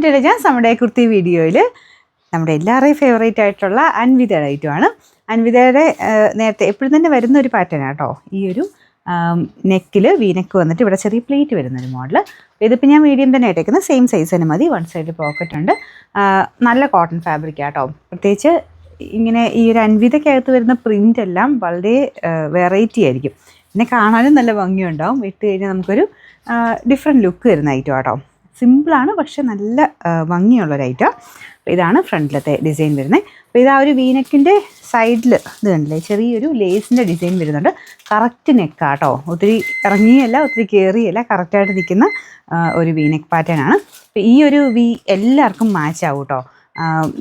നമ്മുടെ കുർത്തി വീഡിയോയിൽ നമ്മുടെ എല്ലാവരുടെയും ഫേവറേറ്റ് ആയിട്ടുള്ള അൻവിതയുടെ ഐറ്റമാണ്. അൻവിതയുടെ നേരത്തെ എപ്പോഴും തന്നെ വരുന്ന ഒരു പാറ്റേൺ ആട്ടോ. ഈ ഒരു നെക്കിൽ വീനെക്ക് വന്നിട്ട് ഇവിടെ ചെറിയ പ്ലേറ്റ് വരുന്നൊരു മോഡൽ. ഇതിപ്പോൾ ഞാൻ മീഡിയം തന്നെ ഇട്ടേക്കുന്നത്, സെയിം സൈസ് തന്നെ മതി. വൺ സൈഡ് പോക്കറ്റ് ഉണ്ട്. നല്ല കോട്ടൺ ഫാബ്രിക് ആട്ടോ. പ്രത്യേകിച്ച് ഇങ്ങനെ ഈ ഒരു അൻവിതയ്ക്കകത്ത് വരുന്ന പ്രിൻ്റ് എല്ലാം വളരെ വെറൈറ്റി ആയിരിക്കും. പിന്നെ കാണാനും നല്ല ഭംഗിയുണ്ടാവും. ഇട്ട് കഴിഞ്ഞാൽ നമുക്കൊരു ഡിഫറെൻറ്റ് ലുക്ക് വരുന്ന ഐറ്റം ആട്ടോ. സിമ്പിളാണ്, പക്ഷെ നല്ല ഭംഗിയുള്ളൊരു ഐറ്റം. അപ്പോൾ ഇതാണ് ഫ്രണ്ടിലത്തെ ഡിസൈൻ വരുന്നത്. അപ്പോൾ ഇത് ആ ഒരു വീനെക്കിൻ്റെ സൈഡിൽ ഇത് കണ്ടില്ലേ, ചെറിയൊരു ലേസിൻ്റെ ഡിസൈൻ വരുന്നുണ്ട്. കറക്റ്റ് നെക്കാട്ടോ, ഒത്തിരി ഇറങ്ങിയല്ല ഒത്തിരി കയറിയല്ല, കറക്റ്റായിട്ട് നിൽക്കുന്ന ഒരു വീനെക്ക് പാറ്റേൺ ആണ്. അപ്പോൾ ഈ ഒരു വി എല്ലാവർക്കും മാച്ച് ആവും കേട്ടോ.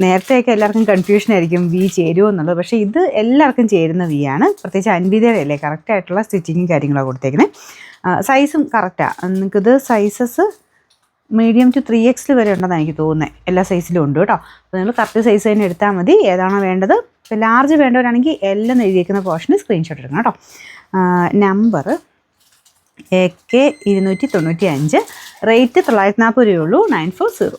നേരത്തെയൊക്കെ എല്ലാവർക്കും കൺഫ്യൂഷൻ ആയിരിക്കും വി ചേരുമോ എന്നുള്ളത്, പക്ഷേ ഇത് എല്ലാവർക്കും ചേരുന്ന വി ആണ്. പ്രത്യേകിച്ച് അൻവിതയുടെ അല്ലേ കറക്റ്റായിട്ടുള്ള സ്റ്റിച്ചിങ്ങും കാര്യങ്ങളൊക്കെ കൊടുത്തേക്കുന്നത്. സൈസും കറക്റ്റാണ്. നിങ്ങൾക്കിത് സൈസസ് മീഡിയം ടു 3X വരെ ഉണ്ടെന്ന് എനിക്ക് തോന്നുന്നത്. എല്ലാ സൈസിലും ഉണ്ട് കേട്ടോ. അപ്പോൾ നിങ്ങൾ കറക്റ്റ് സൈസ് തന്നെ എടുത്താൽ മതി. ഏതാണോ വേണ്ടത്. ഇപ്പോൾ ലാർജ് വേണ്ടവരാണെങ്കിൽ എല്ലാം എഴുതിയിരിക്കുന്ന പോർഷന് സ്ക്രീൻഷോട്ട് എടുക്കണം കേട്ടോ. നമ്പർ AK 295, റേറ്റ് 940 രൂപയുള്ളൂ. 940.